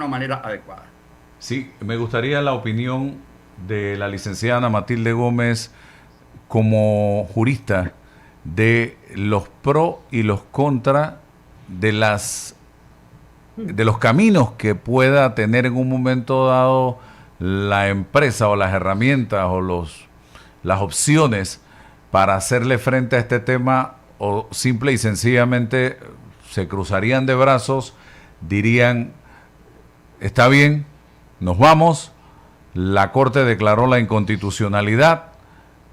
una manera adecuada. Sí, me gustaría la opinión de la licenciada Ana Matilde Gómez como jurista de los pros y los contras de los caminos que pueda tener en un momento dado la empresa o las herramientas o las opciones para hacerle frente a este tema, o simple y sencillamente se cruzarían de brazos, dirían, está bien, nos vamos, la Corte declaró la inconstitucionalidad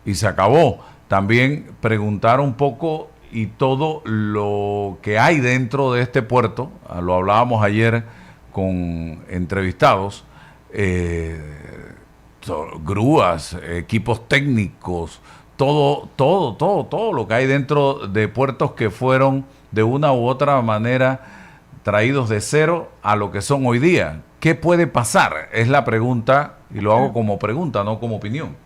y se acabó. También preguntar un poco y todo lo que hay dentro de este puerto, lo hablábamos ayer con entrevistados, grúas, equipos técnicos, todo lo que hay dentro de puertos que fueron de una u otra manera traídos de cero a lo que son hoy día. ¿Qué puede pasar? Es la pregunta, y lo hago como pregunta, no como opinión.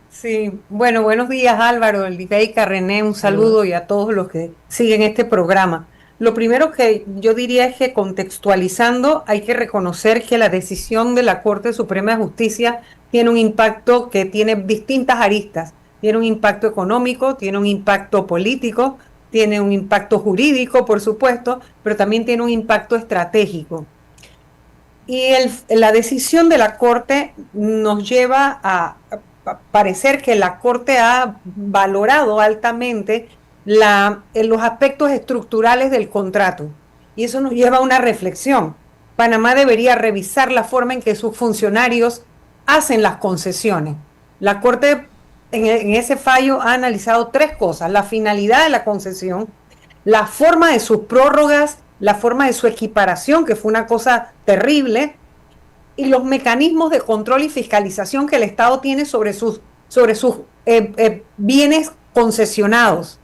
Sí, bueno, buenos días Álvaro, Lideika, René, un saludo y a todos los que siguen este programa. Lo primero que yo diría es que contextualizando hay que reconocer que la decisión de la Corte Suprema de Justicia tiene un impacto que tiene distintas aristas. Tiene un impacto económico, tiene un impacto político, tiene un impacto jurídico, por supuesto, pero también tiene un impacto estratégico. Y la decisión de la Corte nos lleva a parecer que la Corte ha valorado altamente los aspectos estructurales del contrato. Y eso nos lleva a una reflexión. Panamá debería revisar la forma en que sus funcionarios hacen las concesiones. La Corte en ese fallo ha analizado tres cosas: la finalidad de la concesión, la forma de sus prórrogas, la forma de su equiparación, que fue una cosa terrible, y los mecanismos de control y fiscalización que el Estado tiene sobre sus bienes concesionados.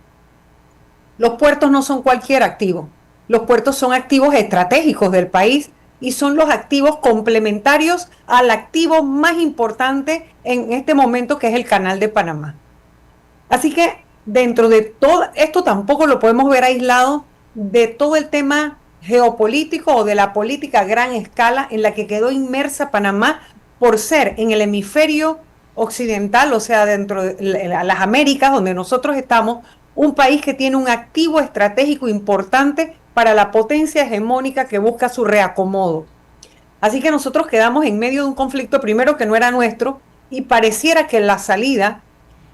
Los puertos no son cualquier activo. Los puertos son activos estratégicos del país y son los activos complementarios al activo más importante en este momento, que es el Canal de Panamá. Así que dentro de todo esto tampoco lo podemos ver aislado de todo el tema geopolítico o de la política a gran escala en la que quedó inmersa Panamá por ser en el hemisferio occidental, o sea, dentro de las Américas, donde nosotros estamos, un país que tiene un activo estratégico importante para la potencia hegemónica que busca su reacomodo. Así que nosotros quedamos en medio de un conflicto primero que no era nuestro, y pareciera que la salida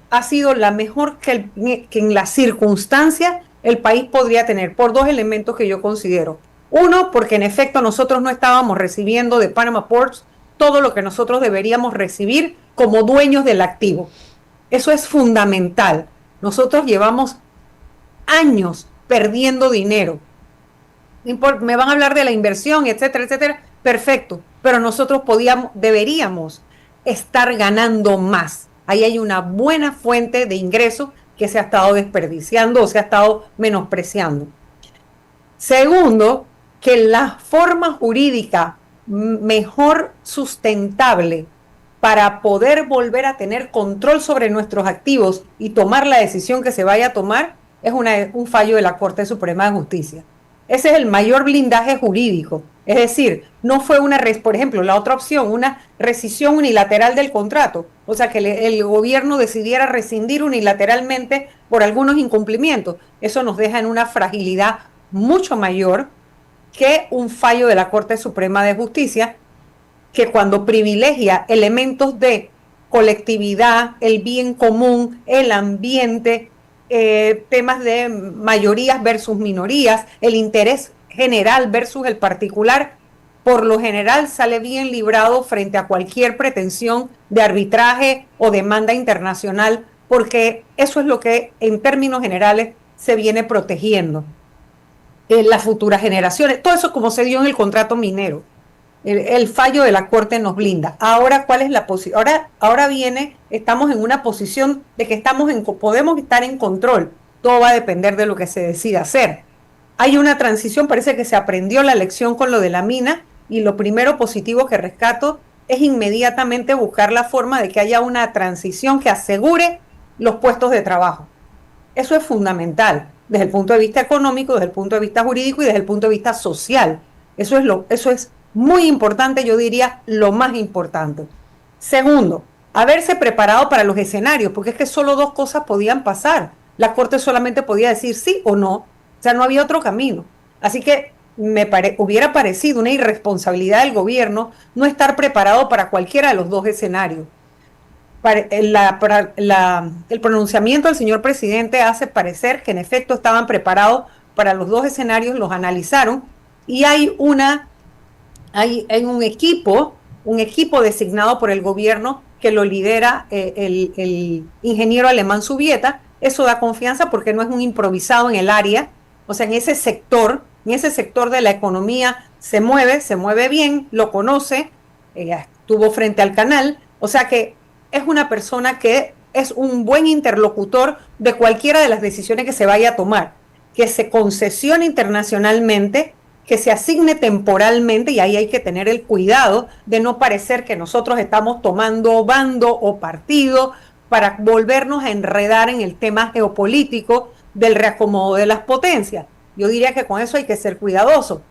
ha sido la mejor que en las circunstancias el país podría tener, por dos elementos que yo considero. Uno, porque en efecto nosotros no estábamos recibiendo de Panama Ports todo lo que nosotros deberíamos recibir como dueños del activo. Eso es fundamental. Nosotros llevamos años perdiendo dinero. Me van a hablar de la inversión, etcétera, etcétera. Perfecto, pero nosotros deberíamos estar ganando más. Ahí hay una buena fuente de ingresos que se ha estado desperdiciando o se ha estado menospreciando. Segundo, que la forma jurídica mejor sustentable para poder volver a tener control sobre nuestros activos y tomar la decisión que se vaya a tomar es un fallo de la Corte Suprema de Justicia. Ese es el mayor blindaje jurídico. Es decir, no fue por ejemplo, la otra opción, una rescisión unilateral del contrato. O sea, que el gobierno decidiera rescindir unilateralmente por algunos incumplimientos. Eso nos deja en una fragilidad mucho mayor que un fallo de la Corte Suprema de Justicia, que cuando privilegia elementos de colectividad, el bien común, el ambiente, temas de mayorías versus minorías, el interés general versus el particular, por lo general sale bien librado frente a cualquier pretensión de arbitraje o demanda internacional, porque eso es lo que en términos generales se viene protegiendo. Las futuras generaciones, todo eso como se dio en el contrato minero. El fallo de la Corte nos blinda. Ahora, ¿cuál es la posición? Ahora estamos en una posición de que podemos estar en control. Todo va a depender de lo que se decida hacer. Hay una transición, parece que se aprendió la lección con lo de la mina, y lo primero positivo que rescato es inmediatamente buscar la forma de que haya una transición que asegure los puestos de trabajo. Eso es fundamental desde el punto de vista económico, desde el punto de vista jurídico y desde el punto de vista social. Eso es muy importante, yo diría lo más importante. Segundo, haberse preparado para los escenarios, porque es que solo dos cosas podían pasar. La Corte solamente podía decir sí o no, o sea, no había otro camino. Así que hubiera parecido una irresponsabilidad del gobierno no estar preparado para cualquiera de los dos escenarios. El pronunciamiento del señor presidente hace parecer que en efecto estaban preparados para los dos escenarios, los analizaron y hay un equipo designado por el gobierno que lo lidera el ingeniero alemán Subieta. Eso da confianza porque no es un improvisado en el área, o sea, en ese sector de la economía se mueve bien, lo conoce, estuvo frente al canal, o sea que es una persona que es un buen interlocutor de cualquiera de las decisiones que se vaya a tomar, que se concesione internacionalmente, que se asigne temporalmente, y ahí hay que tener el cuidado de no parecer que nosotros estamos tomando bando o partido para volvernos a enredar en el tema geopolítico del reacomodo de las potencias. Yo diría que con eso hay que ser cuidadoso.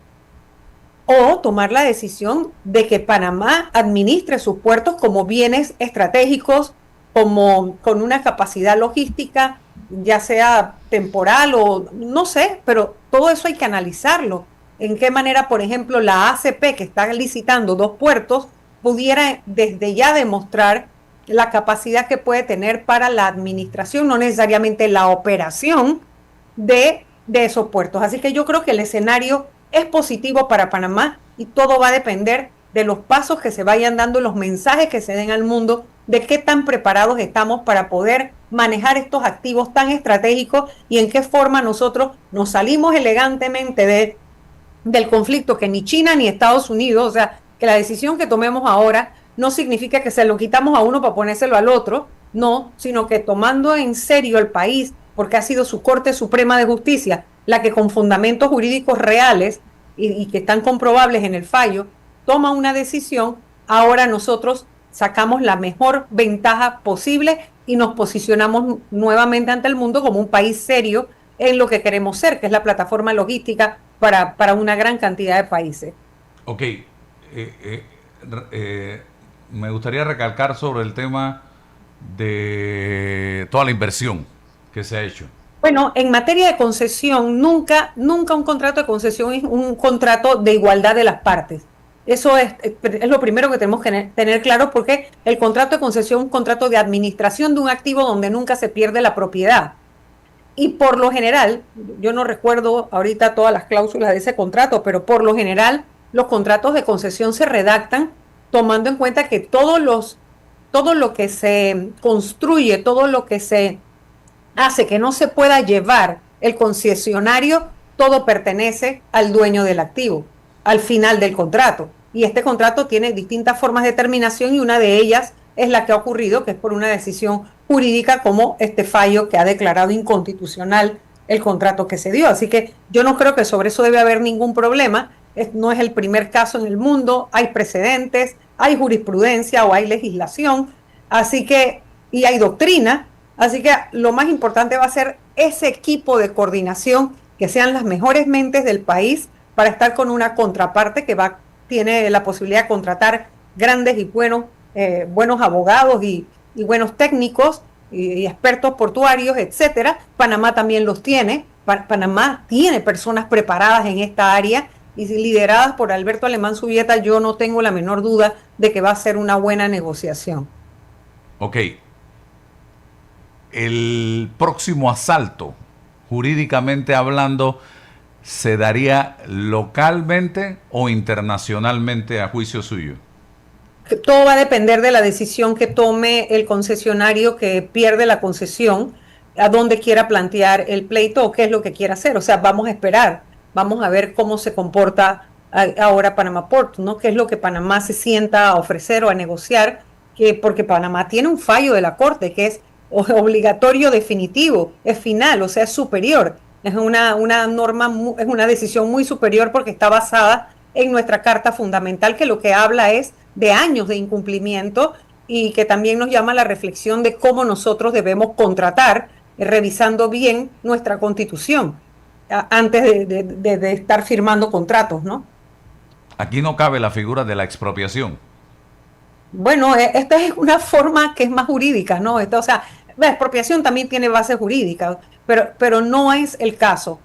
O tomar la decisión de que Panamá administre sus puertos como bienes estratégicos, como con una capacidad logística, ya sea temporal o no sé, pero todo eso hay que analizarlo. En qué manera, por ejemplo, la ACP, que está licitando 2 puertos, pudiera desde ya demostrar la capacidad que puede tener para la administración, no necesariamente la operación de esos puertos. Así que yo creo que el escenario es positivo para Panamá y todo va a depender de los pasos que se vayan dando, los mensajes que se den al mundo, de qué tan preparados estamos para poder manejar estos activos tan estratégicos y en qué forma nosotros nos salimos elegantemente del conflicto, que ni China ni Estados Unidos, o sea, que la decisión que tomemos ahora no significa que se lo quitamos a uno para ponérselo al otro, no, sino que tomando en serio el país, porque ha sido su Corte Suprema de Justicia la que con fundamentos jurídicos reales y que están comprobables en el fallo, toma una decisión, ahora nosotros sacamos la mejor ventaja posible y nos posicionamos nuevamente ante el mundo como un país serio en lo que queremos ser, que es la plataforma logística para una gran cantidad de países. Ok, me gustaría recalcar sobre el tema de toda la inversión que se ha hecho. Bueno, en materia de concesión, nunca un contrato de concesión es un contrato de igualdad de las partes. Eso es lo primero que tenemos que tener claro, porque el contrato de concesión es un contrato de administración de un activo donde nunca se pierde la propiedad. Y por lo general, yo no recuerdo ahorita todas las cláusulas de ese contrato, pero por lo general los contratos de concesión se redactan tomando en cuenta que todo lo que se construye, todo lo que se hace que no se pueda llevar el concesionario, todo pertenece al dueño del activo, al final del contrato. Y este contrato tiene distintas formas de terminación y una de ellas es la que ha ocurrido, que es por una decisión jurídica como este fallo que ha declarado inconstitucional el contrato que se dio. Así que yo no creo que sobre eso debe haber ningún problema. No es el primer caso en el mundo, hay precedentes, hay jurisprudencia o hay legislación, así que, y hay doctrina. Así que lo más importante va a ser ese equipo de coordinación, que sean las mejores mentes del país para estar con una contraparte que tiene la posibilidad de contratar grandes y buenos abogados y buenos técnicos y expertos portuarios, etcétera. Panamá también los tiene. Panamá tiene personas preparadas en esta área y lideradas por Alberto Alemán Subieta. Yo no tengo la menor duda de que va a ser una buena negociación. Ok. El próximo asalto, jurídicamente hablando, ¿se daría localmente o internacionalmente a juicio suyo? Todo va a depender de la decisión que tome el concesionario que pierde la concesión, a dónde quiera plantear el pleito o qué es lo que quiera hacer. O sea, vamos a esperar, vamos a ver cómo se comporta ahora Panama Port, ¿no? ¿Qué es lo que Panamá se sienta a ofrecer o a negociar? Porque Panamá tiene un fallo de la Corte que es obligatorio, definitivo, es final, o sea, es superior. Es una norma, es una decisión muy superior porque está basada en nuestra Carta Fundamental, que lo que habla es de años de incumplimiento y que también nos llama a la reflexión de cómo nosotros debemos contratar, revisando bien nuestra Constitución antes de estar firmando contratos, ¿no? Aquí no cabe la figura de la expropiación. Bueno, esta es una forma que es más jurídica, ¿no? O sea, la expropiación también tiene base jurídica, pero no es el caso.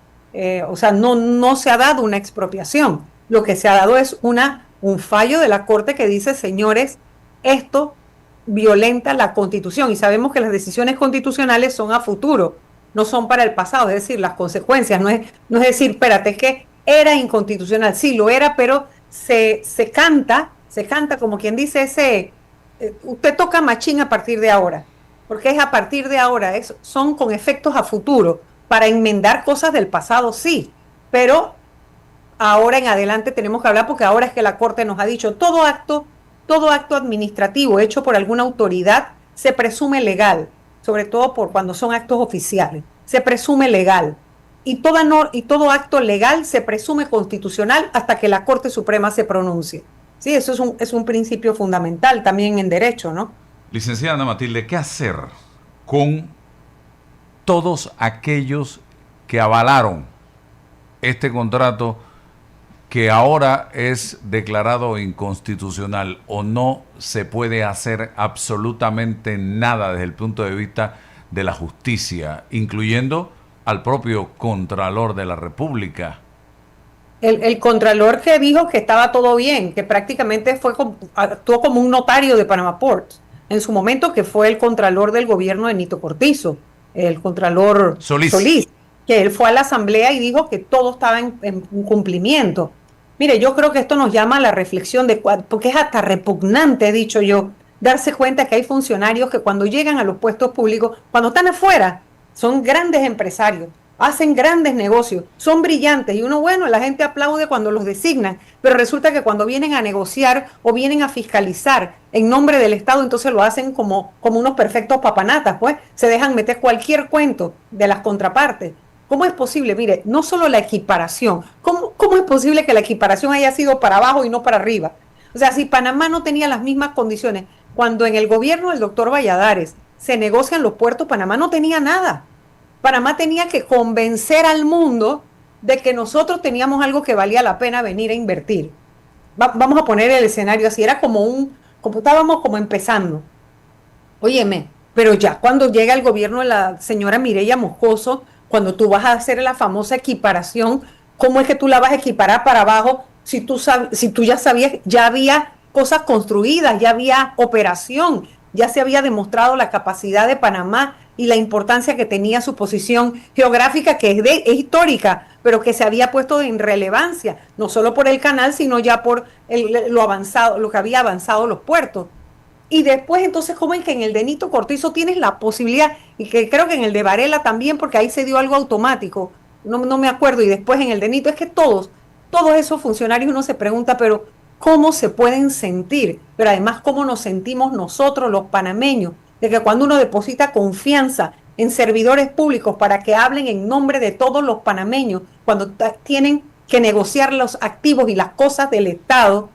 O sea, no se ha dado una expropiación. Lo que se ha dado es un fallo de la Corte que dice, señores, esto violenta la Constitución. Y sabemos que las decisiones constitucionales son a futuro, no son para el pasado. Es decir, las consecuencias, no es decir, espérate, es que era inconstitucional. Sí, lo era, pero se canta como quien dice usted toca machín a partir de ahora, porque es a partir de ahora, son con efectos a futuro, para enmendar cosas del pasado, sí, pero ahora en adelante tenemos que hablar porque ahora es que la Corte nos ha dicho todo acto administrativo hecho por alguna autoridad se presume legal, sobre todo por cuando son actos oficiales, se presume legal. Y todo acto legal se presume constitucional hasta que la Corte Suprema se pronuncie. Sí, eso es un principio fundamental también en derecho, ¿no? Licenciada Ana Matilde, ¿qué hacer con todos aquellos que avalaron este contrato que ahora es declarado inconstitucional, o no se puede hacer absolutamente nada desde el punto de vista de la justicia, incluyendo al propio Contralor de la República? El contralor que dijo que estaba todo bien, que prácticamente actuó como un notario de Panama Ports, en su momento, que fue el contralor del gobierno de Nito Cortizo, el contralor Solís, que él fue a la asamblea y dijo que todo estaba en cumplimiento. Mire, yo creo que esto nos llama a la reflexión porque es hasta repugnante, he dicho yo, darse cuenta que hay funcionarios que cuando llegan a los puestos públicos, cuando están afuera, son grandes empresarios, hacen grandes negocios, son brillantes y uno, bueno, la gente aplaude cuando los designan, pero resulta que cuando vienen a negociar o vienen a fiscalizar en nombre del Estado, entonces lo hacen como unos perfectos papanatas, pues se dejan meter cualquier cuento de las contrapartes. ¿Cómo es posible? Mire, no solo la equiparación, ¿cómo es posible que la equiparación haya sido para abajo y no para arriba? O sea, si Panamá no tenía las mismas condiciones, cuando en el gobierno del doctor Valladares se negocian los puertos, Panamá no tenía nada. Panamá tenía que convencer al mundo de que nosotros teníamos algo que valía la pena venir a invertir. Vamos a poner el escenario así, era como estábamos como empezando. Óyeme, pero ya cuando llega el gobierno de la señora Mireya Moscoso, cuando tú vas a hacer la famosa equiparación, ¿cómo es que tú la vas a equiparar para abajo si tú ya sabías, ya había cosas construidas, ya había operación, ya se había demostrado la capacidad de Panamá y la importancia que tenía su posición geográfica, que es histórica, pero que se había puesto en relevancia, no solo por el canal, sino ya por lo que había avanzado los puertos. Y después, entonces, ¿cómo es que en el de Nito Cortizo tienes la posibilidad, y que creo que en el de Varela también, porque ahí se dio algo automático, no me acuerdo, y después en el de Nito, es que todos esos funcionarios uno se pregunta, pero ¿cómo se pueden sentir? Pero además, ¿cómo nos sentimos nosotros los panameños? De que cuando uno deposita confianza en servidores públicos para que hablen en nombre de todos los panameños, cuando tienen que negociar los activos y las cosas del Estado,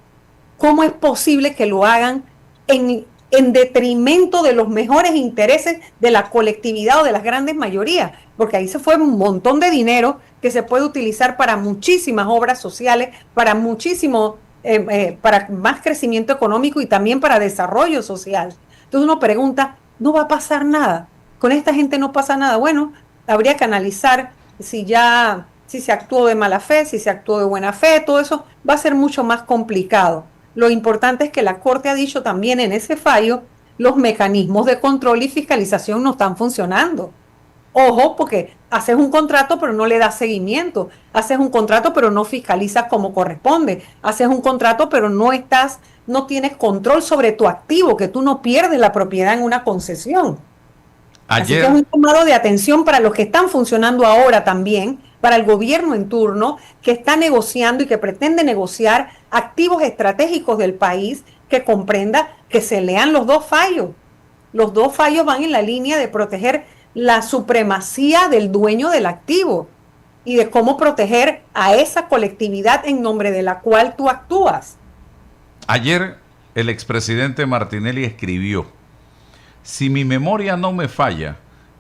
¿cómo es posible que lo hagan en detrimento de los mejores intereses de la colectividad o de las grandes mayorías? Porque ahí se fue un montón de dinero que se puede utilizar para muchísimas obras sociales, para para más crecimiento económico y también para desarrollo social. Entonces uno pregunta, ¿no va a pasar nada? Con esta gente no pasa nada. Bueno, habría que analizar si se actuó de mala fe, si se actuó de buena fe, todo eso va a ser mucho más complicado. Lo importante es que la Corte ha dicho también en ese fallo, los mecanismos de control y fiscalización no están funcionando. Ojo, porque haces un contrato pero no le das seguimiento, haces un contrato pero no fiscalizas como corresponde, haces un contrato pero no tienes control sobre tu activo, que tú no pierdes la propiedad en una concesión. Así que es un llamado de atención para los que están funcionando ahora también, para el gobierno en turno, que está negociando y que pretende negociar activos estratégicos del país, que comprenda que se lean los dos fallos. Los dos fallos van en la línea de proteger la supremacía del dueño del activo y de cómo proteger a esa colectividad en nombre de la cual tú actúas. Ayer el expresidente Martinelli escribió: si mi memoria no me falla,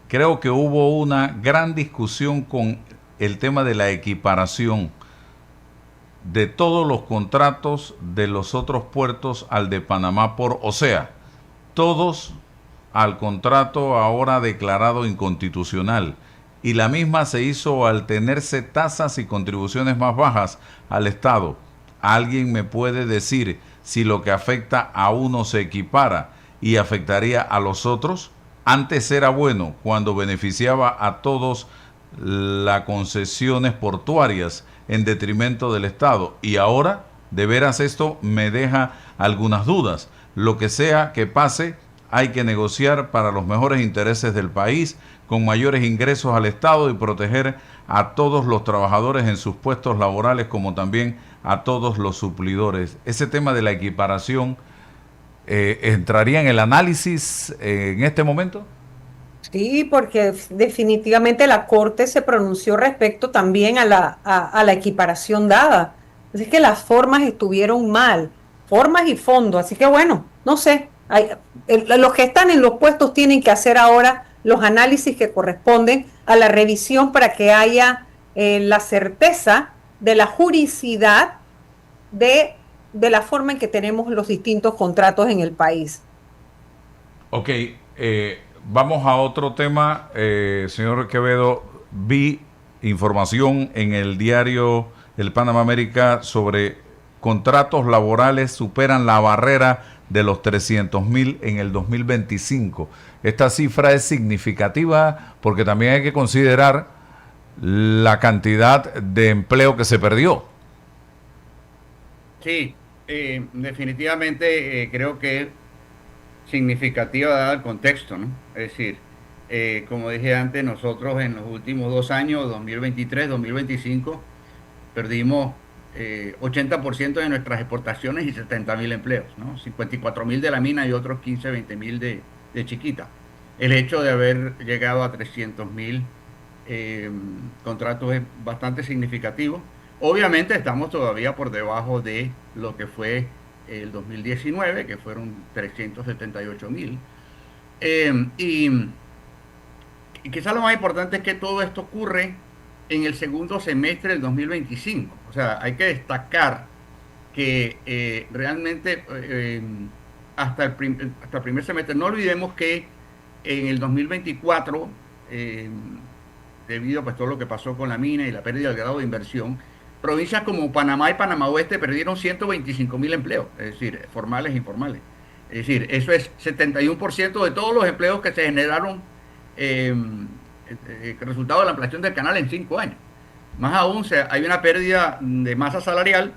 creo que hubo una gran discusión con el tema de la equiparación de todos los contratos de los otros puertos al de Panamá o sea, todos al contrato ahora declarado inconstitucional. Y la misma se hizo al tenerse tasas y contribuciones más bajas al Estado. ¿Alguien me puede decir si lo que afecta a uno se equipara y afectaría a los otros? Antes era bueno cuando beneficiaba a todos las concesiones portuarias en detrimento del Estado. Y ahora, de veras, esto me deja algunas dudas. Lo que sea que pase, hay que negociar para los mejores intereses del país, con mayores ingresos al Estado y proteger a todos los trabajadores en sus puestos laborales, como también a todos los suplidores. Ese tema de la equiparación entraría en el análisis en este momento. Sí, porque definitivamente la Corte se pronunció respecto también a la equiparación dada. Así que las formas estuvieron mal, formas y fondo. Así que bueno, no sé, los que están en los puestos tienen que hacer ahora los análisis que corresponden a la revisión para que haya la certeza de la juridicidad de la forma en que tenemos los distintos contratos en el país. Ok, vamos a otro tema, señor Quevedo. Vi información en el diario El Panamá América sobre contratos laborales superan la barrera de los 300,000 en el 2025. Esta cifra es significativa porque también hay que considerar la cantidad de empleo que se perdió. Sí, definitivamente creo que es significativa dado el contexto, ¿no? Es decir, como dije antes, nosotros en los últimos 2 años, 2023, 2025, perdimos 80% de nuestras exportaciones y 70,000 empleos, ¿no? 54,000 de la mina y otros 15, 20,000 de Chiquita. El hecho de haber llegado a 300,000 contratos es bastante significativo. Obviamente estamos todavía por debajo de lo que fue el 2019, que fueron 378,000. Y quizás lo más importante es que todo esto ocurre en el segundo semestre del 2025. O sea, hay que destacar que realmente hasta el primer semestre, no olvidemos que en el 2024, debido pues todo lo que pasó con la mina y la pérdida del grado de inversión, provincias como Panamá y Panamá Oeste perdieron 125,000 empleos, es decir, formales e informales. Es decir, eso es 71% de todos los empleos que se generaron resultado de la ampliación del canal en 5 años. Más aún, hay una pérdida de masa salarial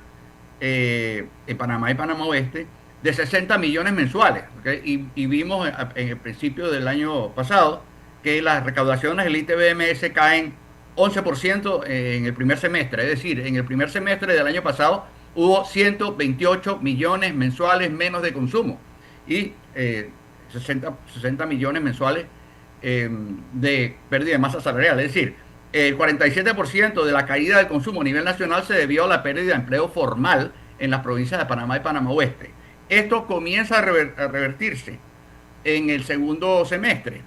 en Panamá y Panamá Oeste de 60 millones mensuales. ¿Okay? Y vimos en el principio del año pasado que las recaudaciones del ITBMS caen 11% en el primer semestre. Es decir, en el primer semestre del año pasado hubo 128 millones mensuales menos de consumo y 60 millones mensuales de pérdida de masa salarial. Es decir, el 47% de la caída del consumo a nivel nacional se debió a la pérdida de empleo formal en las provincias de Panamá y Panamá Oeste. Esto comienza a revertirse en el segundo semestre.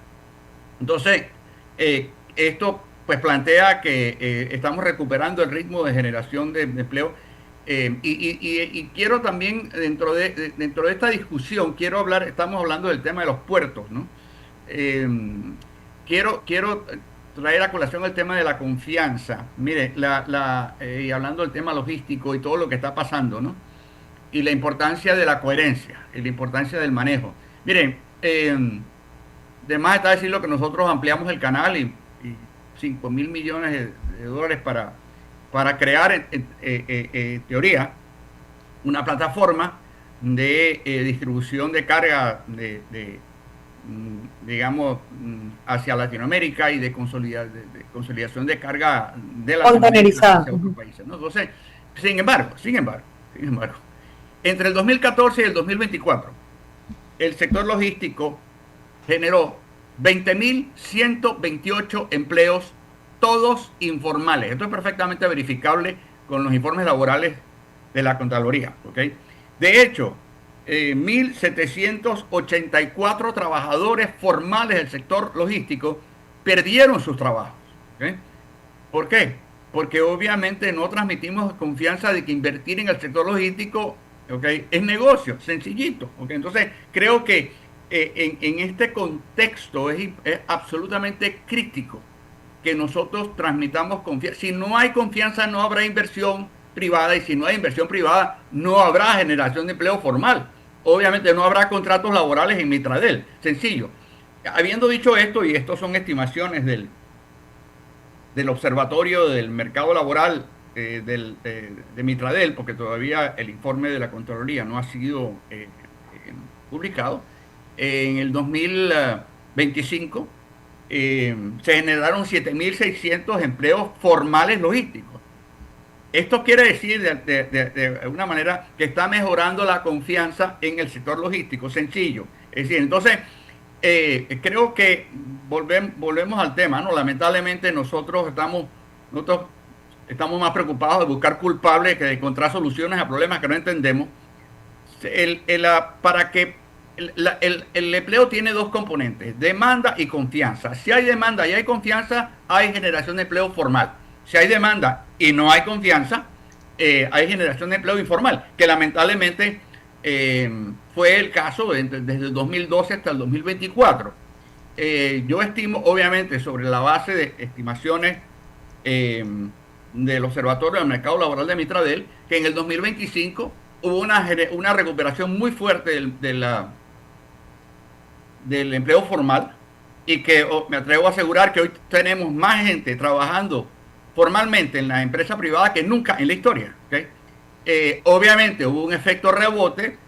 Entonces, esto pues plantea que estamos recuperando el ritmo de generación de empleo. Y quiero también, dentro de esta discusión, estamos hablando del tema de los puertos, ¿no? Quiero traer a colación el tema de la confianza. Mire, y hablando del tema logístico y todo lo que está pasando, ¿no? Y la importancia de la coherencia y la importancia del manejo. Miren, de más está decirlo que nosotros ampliamos el canal y 5,000 millones de dólares para crear, en teoría, una plataforma de distribución de carga digamos, hacia Latinoamérica y de consolidación de carga de Latinoamérica hacia otros países, ¿no? Entonces, sin embargo, entre el 2014 y el 2024, el sector logístico generó 20,128 empleos, todos informales. Esto es perfectamente verificable con los informes laborales de la Contraloría, ¿ok? De hecho, 1,784 trabajadores formales del sector logístico perdieron sus trabajos, ¿ok? ¿Por qué? porque obviamente no transmitimos confianza de que invertir en el sector logístico, ¿okay?, es negocio, sencillito. ¿Okay? Entonces, creo que en este contexto es absolutamente crítico que nosotros transmitamos confianza. Si no hay confianza, no habrá inversión privada, y si no hay inversión privada, no habrá generación de empleo formal. Obviamente no habrá contratos laborales en Mitradel. Sencillo. Habiendo dicho esto, y estos son estimaciones del Observatorio del Mercado Laboral de Mitradel, porque todavía el informe de la Contraloría no ha sido publicado, en el 2025 se generaron 7.600 empleos formales logísticos. Esto quiere decir de una manera que está mejorando la confianza en el sector logístico, sencillo. Es decir, entonces, creo que volvemos al tema, ¿no? Lamentablemente nosotros estamos más preocupados de buscar culpables que de encontrar soluciones a problemas que no entendemos. Para que el empleo tiene dos componentes: demanda y confianza. Si hay demanda y hay confianza, hay generación de empleo formal. Si hay demanda y no hay confianza, hay generación de empleo informal, que lamentablemente fue el caso desde el 2012 hasta el 2024. Yo estimo, obviamente, sobre la base de estimaciones del Observatorio del Mercado Laboral de Mitradel, que en el 2025 hubo una recuperación muy fuerte del empleo formal, y que me atrevo a asegurar que hoy tenemos más gente trabajando formalmente en la empresa privada que nunca en la historia. ¿Okay? Obviamente hubo un efecto rebote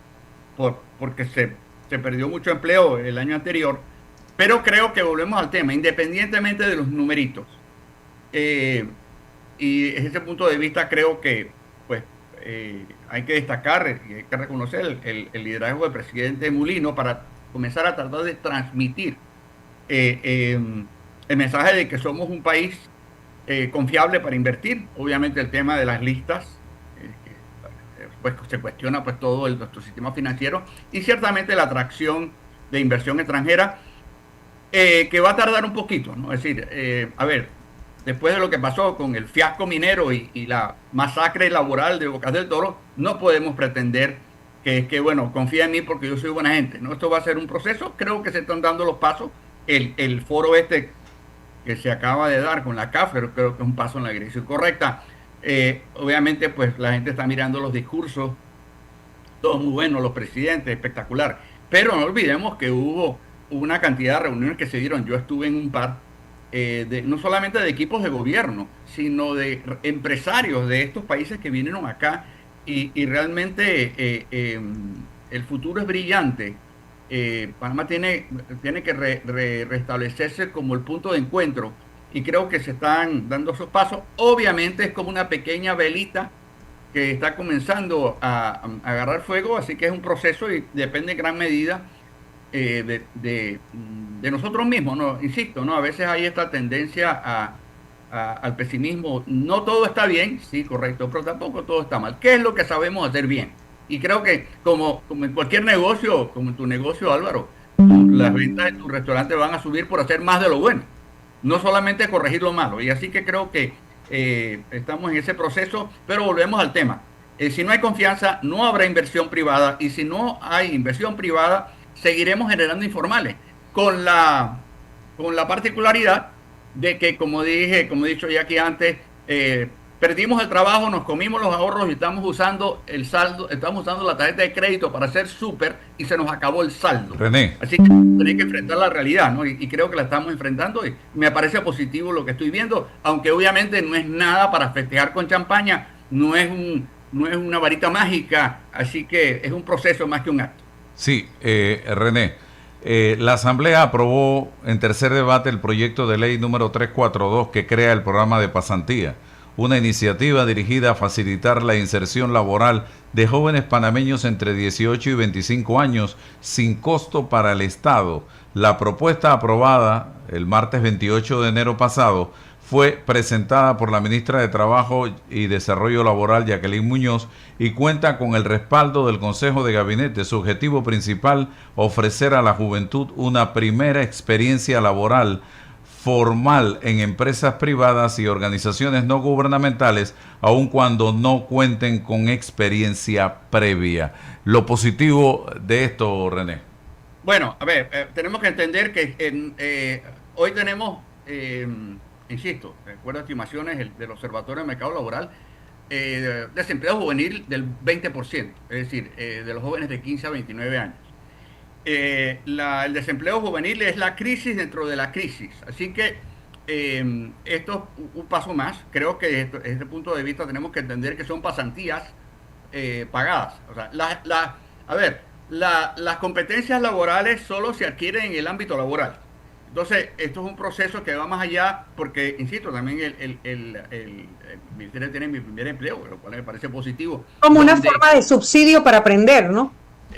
porque se perdió mucho empleo el año anterior, pero creo que volvemos al tema, independientemente de los numeritos. Y desde ese punto de vista creo que pues hay que destacar y hay que reconocer el liderazgo del presidente Mulino para comenzar a tratar de transmitir el mensaje de que somos un país confiable para invertir. Obviamente el tema de las listas, pues se cuestiona pues todo nuestro sistema financiero, y ciertamente la atracción de inversión extranjera, que va a tardar un poquito, ¿no? Es decir, a ver, después de lo que pasó con el fiasco minero y la masacre laboral de Bocas del Toro, no podemos pretender que bueno, confía en mí porque yo soy buena gente, ¿no? Esto va a ser un proceso. Creo que se están dando los pasos. El foro que se acaba de dar con la CAF, creo que es un paso en la dirección correcta. Obviamente, pues la gente está mirando los discursos, todos muy buenos, los presidentes, espectacular. Pero no olvidemos que hubo una cantidad de reuniones que se dieron. Yo estuve en un par, no solamente de equipos de gobierno, sino de empresarios de estos países que vinieron acá, y realmente el futuro es brillante. Panamá tiene que restablecerse como el punto de encuentro, y creo que se están dando esos pasos. Obviamente es como una pequeña velita que está comenzando a agarrar fuego, así que es un proceso y depende en gran medida de nosotros mismos, ¿no? Insisto, ¿no? A veces hay esta tendencia al pesimismo. No todo está bien, sí, correcto, pero tampoco todo está mal. ¿Qué es lo que sabemos hacer bien? Y creo que como en cualquier negocio, como en tu negocio, Álvaro, las ventas de tu restaurante van a subir por hacer más de lo bueno, no solamente corregir lo malo. Y así que creo que estamos en ese proceso, pero volvemos al tema. Si no hay confianza, no habrá inversión privada, y si no hay inversión privada, seguiremos generando informales, con la particularidad de que, como he dicho ya aquí antes, perdimos el trabajo, nos comimos los ahorros y estamos usando el saldo, estamos usando la tarjeta de crédito para hacer súper, y se nos acabó el saldo. René. Así que tenemos que enfrentar la realidad, ¿no? Y creo que la estamos enfrentando, y me parece positivo lo que estoy viendo, aunque obviamente no es nada para festejar con champaña, no es una varita mágica, así que es un proceso más que un acto. Sí, René. La Asamblea aprobó en tercer debate el proyecto de ley número 342 que crea el programa de pasantía, una iniciativa dirigida a facilitar la inserción laboral de jóvenes panameños entre 18 y 25 años sin costo para el Estado. La propuesta aprobada el martes 28 de enero pasado fue presentada por la ministra de Trabajo y Desarrollo Laboral, Jacqueline Muñoz, y cuenta con el respaldo del Consejo de Gabinete. Su objetivo principal, ofrecer a la juventud una primera experiencia laboral formal en empresas privadas y organizaciones no gubernamentales, aun cuando no cuenten con experiencia previa. Lo positivo de esto, René. Bueno, a ver, tenemos que entender que hoy tenemos, insisto, de acuerdo a estimaciones del Observatorio del Mercado Laboral, desempleo juvenil del 20%, es decir, de los jóvenes de 15 a 29 años. El desempleo juvenil es la crisis dentro de la crisis, así que esto es un paso más. Creo que desde este punto de vista tenemos que entender que son pasantías pagadas. O sea, a ver, las competencias laborales solo se adquieren en el ámbito laboral. Entonces, esto es un proceso que va más allá, porque, insisto, también el Ministerio tiene mi primer empleo, lo cual me parece positivo. Como una forma de subsidio para aprender, ¿no?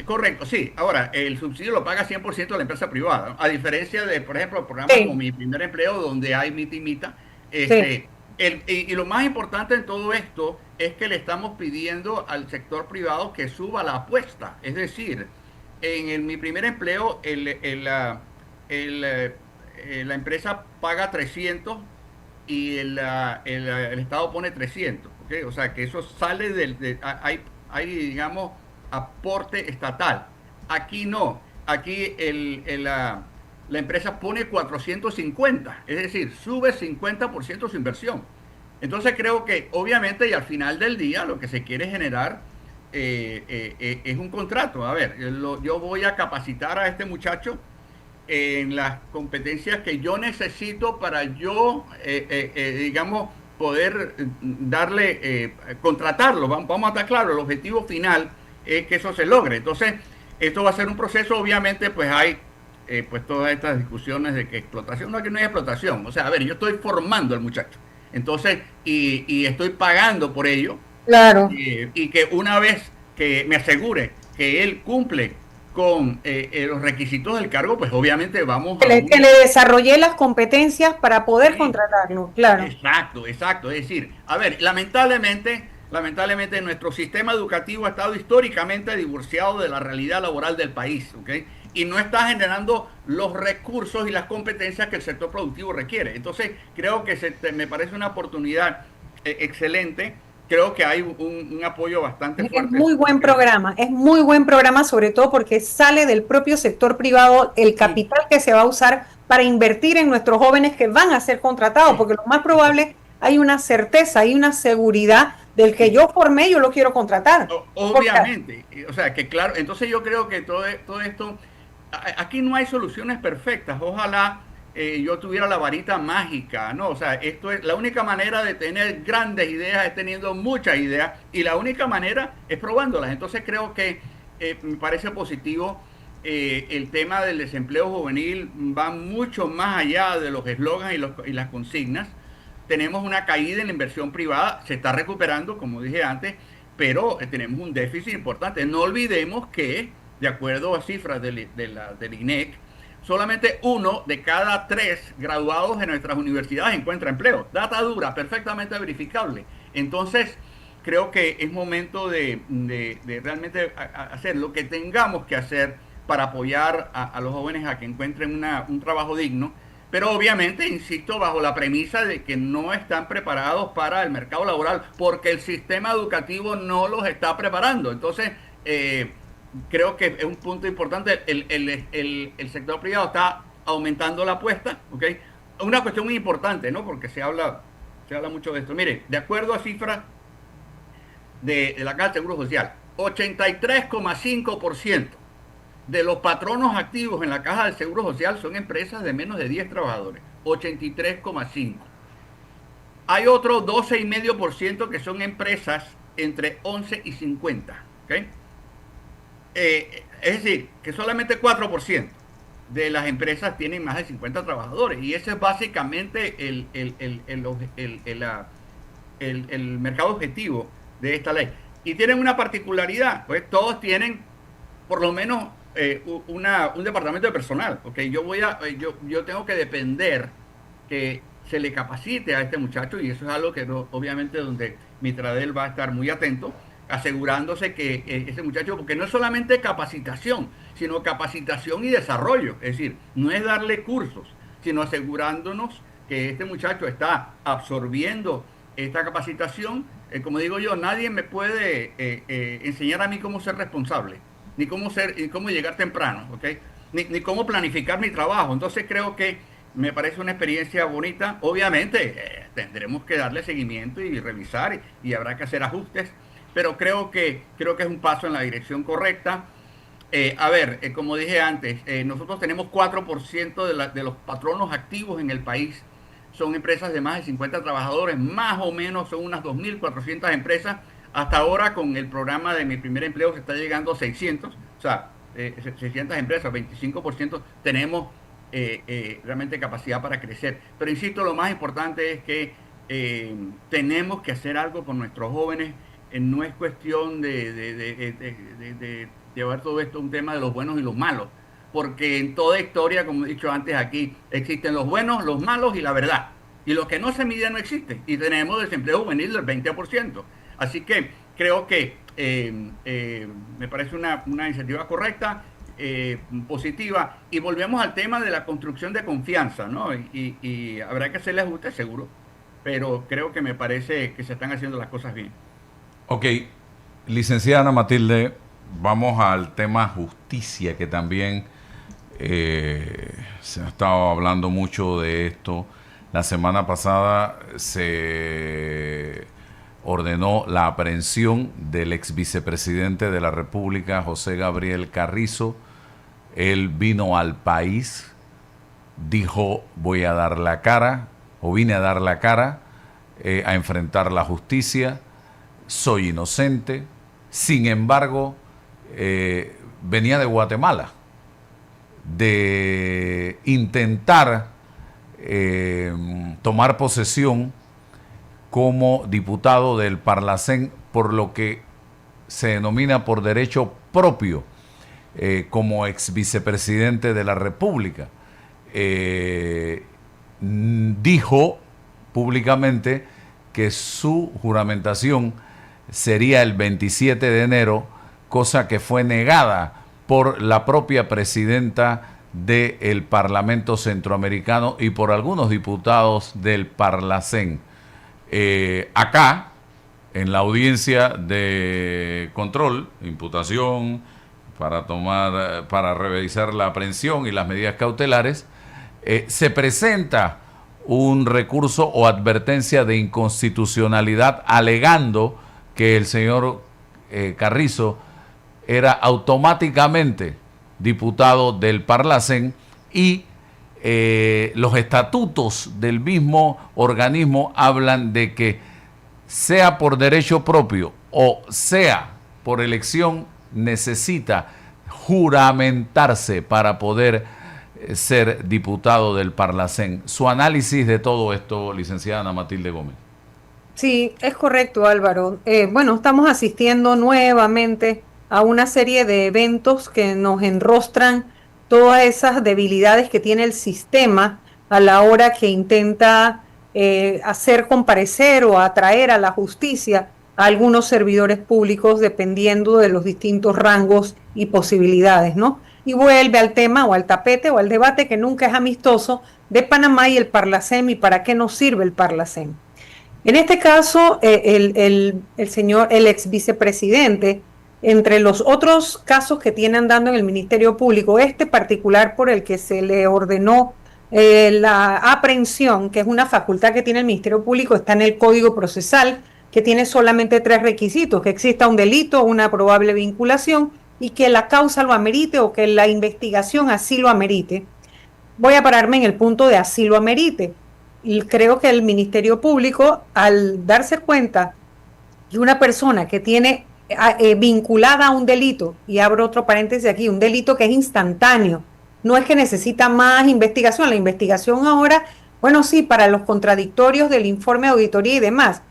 Correcto, sí. Ahora, el subsidio lo paga 100% la empresa privada, ¿no? A diferencia de, por ejemplo, programas como Mi Primer Empleo, donde hay mita. Y lo más importante en todo esto es que le estamos pidiendo al sector privado que suba la apuesta. Es decir, Mi Primer Empleo, la empresa paga 300 y el Estado pone 300. ¿Okay? O sea, que eso sale hay, digamos, aporte estatal. Aquí no. Aquí la empresa pone 450, es decir, sube 50% su inversión. Entonces creo que obviamente y al final del día lo que se quiere generar es un contrato. A ver, yo voy a capacitar a este muchacho en las competencias que yo necesito para yo, digamos, poder darle, contratarlo. Vamos a estar claros, el objetivo final es que eso se logre. Entonces, esto va a ser un proceso, obviamente, pues hay pues todas estas discusiones de que explotación, no, que no hay explotación. O sea, a ver, yo estoy formando al muchacho. Entonces, y estoy pagando por ello. Claro. Y que una vez que me asegure que él cumple con los requisitos del cargo, pues obviamente vamos que le desarrolle las competencias para poder contratarlo, claro. Exacto. Es decir, a ver, lamentablemente nuestro sistema educativo ha estado históricamente divorciado de la realidad laboral del país, ¿ok? Y no está generando los recursos y las competencias que el sector productivo requiere. Entonces, creo que me parece una oportunidad excelente. Creo que hay un apoyo bastante fuerte. Es muy buen programa, sobre todo porque sale del propio sector privado el capital que se va a usar para invertir en nuestros jóvenes que van a ser contratados, porque lo más probable hay una certeza, hay una seguridad del que yo formé, yo lo quiero contratar. Obviamente, o sea, que claro, entonces yo creo que todo esto, aquí no hay soluciones perfectas, ojalá yo tuviera la varita mágica, ¿no? O sea, esto es la única manera de tener grandes ideas, es teniendo muchas ideas, y la única manera es probándolas. Entonces creo que me parece positivo. El tema del desempleo juvenil va mucho más allá de los eslogans y las consignas. Tenemos una caída en la inversión privada, se está recuperando, como dije antes, pero tenemos un déficit importante. No olvidemos que, de acuerdo a cifras del INEC, solamente 1 de cada 3 graduados en nuestras universidades encuentra empleo. Data dura, perfectamente verificable. Entonces, creo que es momento de realmente hacer lo que tengamos que hacer para apoyar a los jóvenes a que encuentren un trabajo digno. Pero obviamente, insisto, bajo la premisa de que no están preparados para el mercado laboral, porque el sistema educativo no los está preparando. Entonces, creo que es un punto importante. El sector privado está aumentando la apuesta, ¿ok? Una cuestión muy importante, ¿no? Porque se habla mucho de esto. Mire, de acuerdo a cifras de la Caja de Seguro Social, 83,5% de los patronos activos en la Caja del Seguro Social son empresas de menos de 10 trabajadores. 83,5%. Hay otro 12,5% que son empresas entre 11 y 50. ¿Okay? Es decir, que solamente 4% de las empresas tienen más de 50 trabajadores. Y ese es básicamente el mercado objetivo de esta ley. Y tienen una particularidad, pues todos tienen por lo menos un departamento de personal, porque yo tengo que depender que se le capacite a este muchacho, y eso es algo que obviamente donde Mitradel va a estar muy atento, asegurándose que ese muchacho, porque no es solamente capacitación, sino capacitación y desarrollo, es decir, no es darle cursos, sino asegurándonos que este muchacho está absorbiendo esta capacitación. Como digo yo, nadie me puede enseñar a mí cómo ser responsable, ni cómo llegar temprano, ¿ok? Ni cómo planificar mi trabajo. Entonces creo que me parece una experiencia bonita. Obviamente tendremos que darle seguimiento y revisar y habrá que hacer ajustes, pero creo que es un paso en la dirección correcta. Como dije antes, nosotros tenemos 4% de los patronos activos en el país. Son empresas de más de 50 trabajadores, más o menos son unas 2.400 empresas. Hasta ahora con el programa de Mi Primer Empleo se está llegando a 600, o sea, 600 empresas, 25% tenemos realmente capacidad para crecer. Pero insisto, lo más importante es que tenemos que hacer algo por nuestros jóvenes. No es cuestión de llevar todo esto a un tema de los buenos y los malos, porque en toda historia, como he dicho antes aquí, existen los buenos, los malos y la verdad. Y lo que no se mide no existe. Y tenemos desempleo juvenil del 20%. Así que creo que me parece una iniciativa correcta, positiva. Y volvemos al tema de la construcción de confianza, ¿no? Y habrá que hacerle ajustes, seguro. Pero creo que me parece que se están haciendo las cosas bien. Ok, licenciada Ana Matilde, vamos al tema justicia, que también se ha estado hablando mucho de esto. La semana pasada se ordenó la aprehensión del ex vicepresidente de la República, José Gabriel Carrizo. Él vino al país, dijo: voy a dar la cara, o vine a dar la cara, a enfrentar la justicia, soy inocente. Sin embargo, venía de Guatemala, de intentar tomar posesión como diputado del Parlacén, por lo que se denomina por derecho propio, como ex vicepresidente de la República. Dijo públicamente que su juramentación sería el 27 de enero, cosa que fue negada por la propia presidenta del Parlamento Centroamericano y por algunos diputados del Parlacén. Acá, en la audiencia de control, imputación, para revisar la aprehensión y las medidas cautelares, se presenta un recurso o advertencia de inconstitucionalidad alegando que el señor Carrizo era automáticamente diputado del Parlacén y los estatutos del mismo organismo hablan de que, sea por derecho propio o sea por elección, necesita juramentarse para poder ser diputado del Parlacén. Su análisis de todo esto, licenciada Ana Matilde Gómez. Sí, es correcto, Álvaro. Bueno, estamos asistiendo nuevamente a una serie de eventos que nos enrostran todas esas debilidades que tiene el sistema a la hora que intenta hacer comparecer o atraer a la justicia a algunos servidores públicos dependiendo de los distintos rangos y posibilidades, ¿no? Y vuelve al tema o al tapete o al debate que nunca es amistoso de Panamá y el Parlacén y para qué nos sirve el Parlacén. En este caso, el ex vicepresidente, entre los otros casos que tiene andando en el Ministerio Público, este particular por el que se le ordenó la aprehensión, que es una facultad que tiene el Ministerio Público, está en el Código Procesal, que tiene solamente 3 requisitos: que exista un delito, una probable vinculación y que la causa lo amerite o que la investigación así lo amerite. Voy a pararme en el punto de así lo amerite. Y creo que el Ministerio Público, al darse cuenta de una persona que tiene vinculada a un delito, y abro otro paréntesis aquí, un delito que es instantáneo, no es que necesita más investigación. La investigación ahora, bueno, sí, para los contradictorios del informe de auditoría y demás,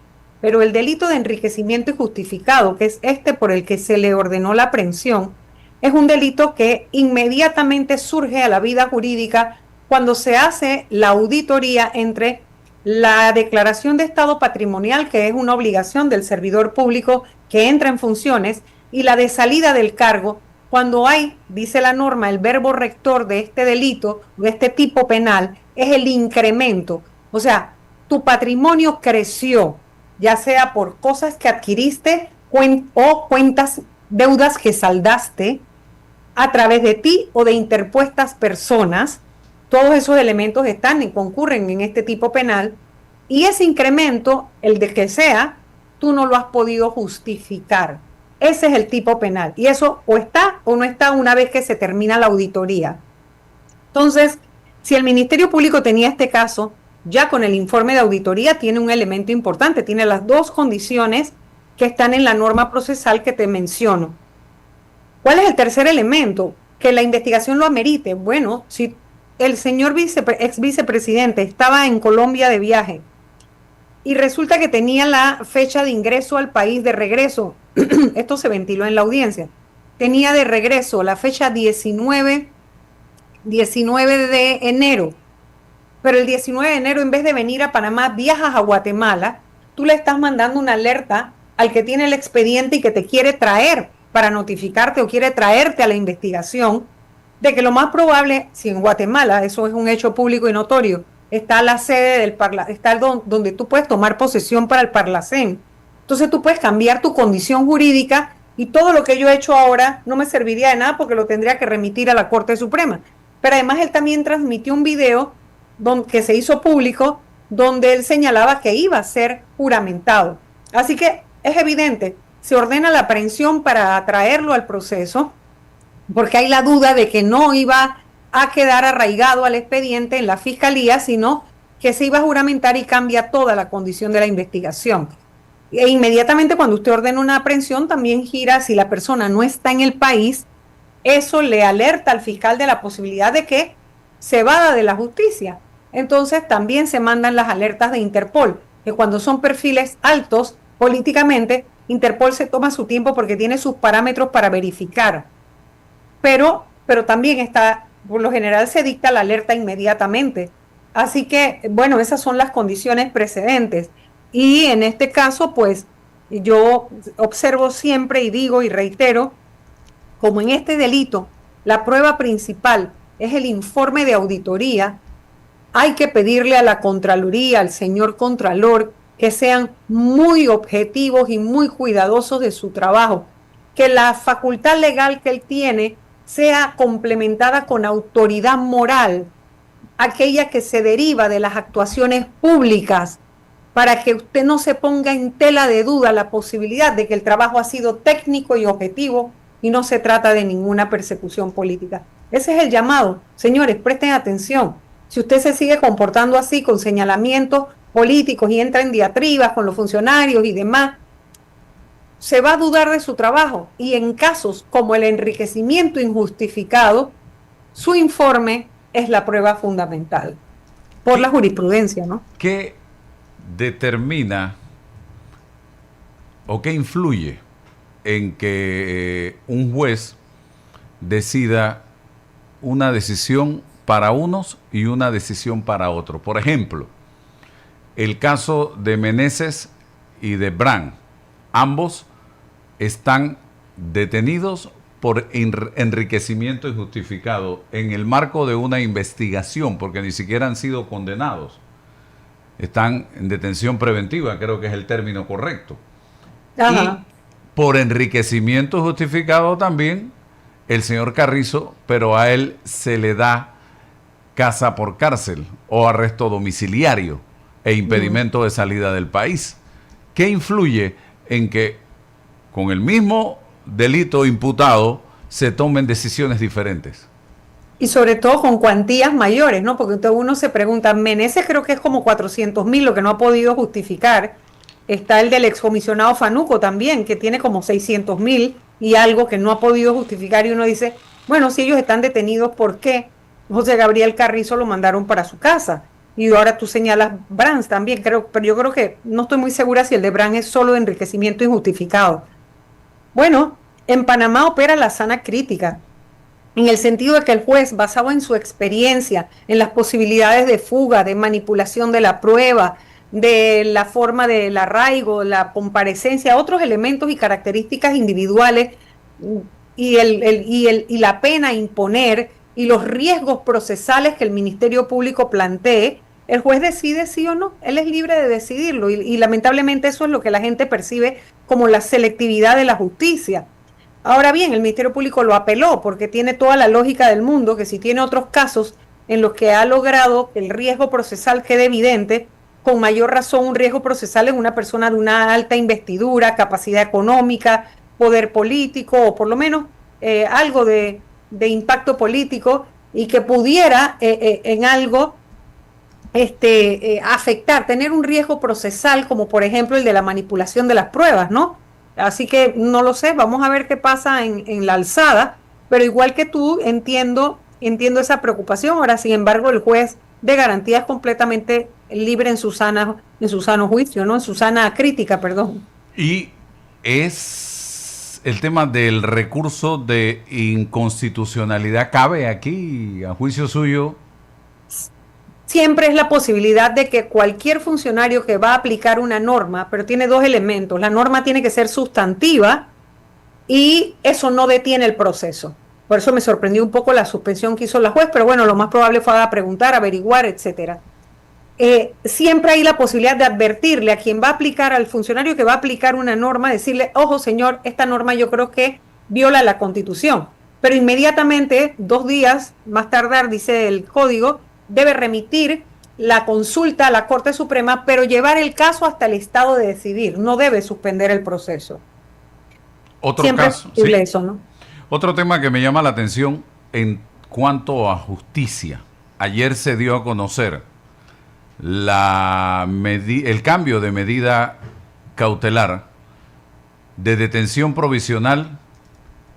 pero el delito de enriquecimiento injustificado, que es este por el que se le ordenó la aprehensión, es un delito que inmediatamente surge a la vida jurídica cuando se hace la auditoría entre la declaración de estado patrimonial, que es una obligación del servidor público que entra en funciones, y la de salida del cargo, cuando hay, dice la norma, el verbo rector de este delito, de este tipo penal, es el incremento. O sea, tu patrimonio creció, ya sea por cosas que adquiriste o cuentas, deudas que saldaste a través de ti o de interpuestas personas. Todos esos elementos están y concurren en este tipo penal. Y ese incremento, el de que sea, tú no lo has podido justificar. Ese es el tipo penal. Y eso o está o no está una vez que se termina la auditoría. Entonces, si el Ministerio Público tenía este caso, ya con el informe de auditoría tiene un elemento importante, tiene las dos condiciones que están en la norma procesal que te menciono. ¿Cuál es el tercer elemento? Que la investigación lo amerite. Bueno, si el señor ex vicepresidente estaba en Colombia de viaje y resulta que tenía la fecha de ingreso al país de regreso, esto se ventiló en la audiencia, tenía de regreso la fecha 19 de enero, pero el 19 de enero en vez de venir a Panamá viajas a Guatemala, tú le estás mandando una alerta al que tiene el expediente y que te quiere traer para notificarte o quiere traerte a la investigación de que lo más probable, si en Guatemala, eso es un hecho público y notorio, está la sede del está donde tú puedes tomar posesión para el Parlacén. Entonces tú puedes cambiar tu condición jurídica y todo lo que yo he hecho ahora no me serviría de nada porque lo tendría que remitir a la Corte Suprema. Pero además él también transmitió un video que se hizo público donde él señalaba que iba a ser juramentado. Así que es evidente, se ordena la aprehensión para traerlo al proceso porque hay la duda de que no iba a quedar arraigado al expediente en la fiscalía, sino que se iba a juramentar y cambia toda la condición de la investigación. E inmediatamente cuando usted ordena una aprehensión también gira, si la persona no está en el país, eso le alerta al fiscal de la posibilidad de que se vada de la justicia. Entonces también se mandan las alertas de Interpol, que cuando son perfiles altos políticamente, Interpol se toma su tiempo porque tiene sus parámetros para verificar. Pero también está, por lo general se dicta la alerta inmediatamente. Así que, bueno, esas son las condiciones precedentes. Y en este caso, pues, yo observo siempre y digo y reitero, como en este delito, la prueba principal es el informe de auditoría, hay que pedirle a la Contraloría, al señor Contralor, que sean muy objetivos y muy cuidadosos de su trabajo, que la facultad legal que él tiene sea complementada con autoridad moral, aquella que se deriva de las actuaciones públicas, para que usted no se ponga en tela de duda la posibilidad de que el trabajo ha sido técnico y objetivo y no se trata de ninguna persecución política. Ese es el llamado. Señores, presten atención. Si usted se sigue comportando así, con señalamientos políticos y entra en diatribas con los funcionarios y demás, se va a dudar de su trabajo. Y en casos como el enriquecimiento injustificado, su informe es la prueba fundamental por la jurisprudencia, ¿no? ¿Qué determina o qué influye en que un juez decida una decisión para unos y una decisión para otros? Por ejemplo, el caso de Meneses y de Brand, ambos están detenidos por enriquecimiento injustificado en el marco de una investigación, porque ni siquiera han sido condenados. Están en detención preventiva, creo que es el término correcto. Ajá. Y por enriquecimiento justificado también el señor Carrizo, pero a él se le da casa por cárcel o arresto domiciliario e impedimento de salida del país. ¿Qué influye en que con el mismo delito imputado se tomen decisiones diferentes? Y sobre todo con cuantías mayores, ¿no? Porque uno se pregunta, Meneses creo que es como 400.000, lo que no ha podido justificar. Está el del excomisionado Fanuco también, que tiene como 600.000 y algo que no ha podido justificar. Y uno dice, bueno, si ellos están detenidos, ¿por qué José Gabriel Carrizo lo mandaron para su casa? Y ahora tú señalas Brands también, pero yo creo que no estoy muy segura si el de Brands es solo de enriquecimiento injustificado. Bueno, en Panamá opera la sana crítica, en el sentido de que el juez, basado en su experiencia, en las posibilidades de fuga, de manipulación de la prueba, de la forma del arraigo, la comparecencia, otros elementos y características individuales y la pena a imponer y los riesgos procesales que el Ministerio Público plantee, el juez decide sí o no. Él es libre de decidirlo y lamentablemente eso es lo que la gente percibe como la selectividad de la justicia. Ahora bien, el Ministerio Público lo apeló porque tiene toda la lógica del mundo, que si tiene otros casos en los que ha logrado que el riesgo procesal quede evidente, con mayor razón un riesgo procesal en una persona de una alta investidura, capacidad económica, poder político o por lo menos algo de impacto político y que pudiera en algo afectar, tener un riesgo procesal como por ejemplo el de la manipulación de las pruebas, ¿no? Así que no lo sé, vamos a ver qué pasa en la alzada, pero igual que tú entiendo esa preocupación. Ahora, sin embargo, el juez de garantía es completamente libre en su sano juicio, ¿no? En su sana crítica, perdón. Y es el tema del recurso de inconstitucionalidad, ¿cabe aquí, a juicio suyo? Siempre es la posibilidad de que cualquier funcionario que va a aplicar una norma, pero tiene dos elementos, la norma tiene que ser sustantiva y eso no detiene el proceso. Por eso me sorprendió un poco la suspensión que hizo la juez, pero bueno, lo más probable fue a preguntar, averiguar, etcétera. Siempre hay la posibilidad de advertirle a quien va a aplicar, al funcionario que va a aplicar una norma, decirle, ojo señor, esta norma yo creo que viola la Constitución. Pero inmediatamente, 2 días más tardar, dice el código, debe remitir la consulta a la Corte Suprema, pero llevar el caso hasta el estado de decidir, no debe suspender el proceso. Otro Siempre caso, es posible sí. eso, ¿no? Otro tema que me llama la atención en cuanto a justicia. Ayer se dio a conocer el cambio de medida cautelar de detención provisional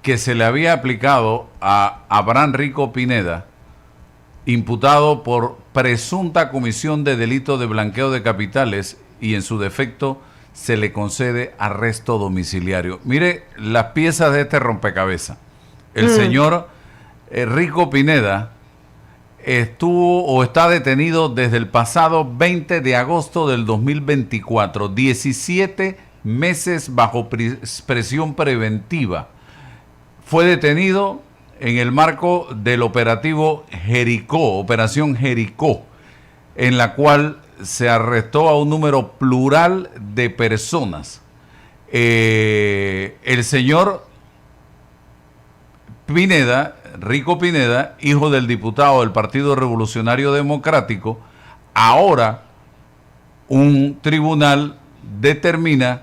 que se le había aplicado a Abraham Rico Pineda, imputado por presunta comisión de delito de blanqueo de capitales, y en su defecto se le concede arresto domiciliario. Mire las piezas de este rompecabezas. El señor Rico Pineda estuvo o está detenido desde el pasado 20 de agosto del 2024, 17 meses bajo prisión preventiva. Fue detenido en el marco del operativo Jericó, Operación Jericó, en la cual se arrestó a un número plural de personas. El señor Pineda, Rico Pineda, hijo del diputado del Partido Revolucionario Democrático, ahora un tribunal determina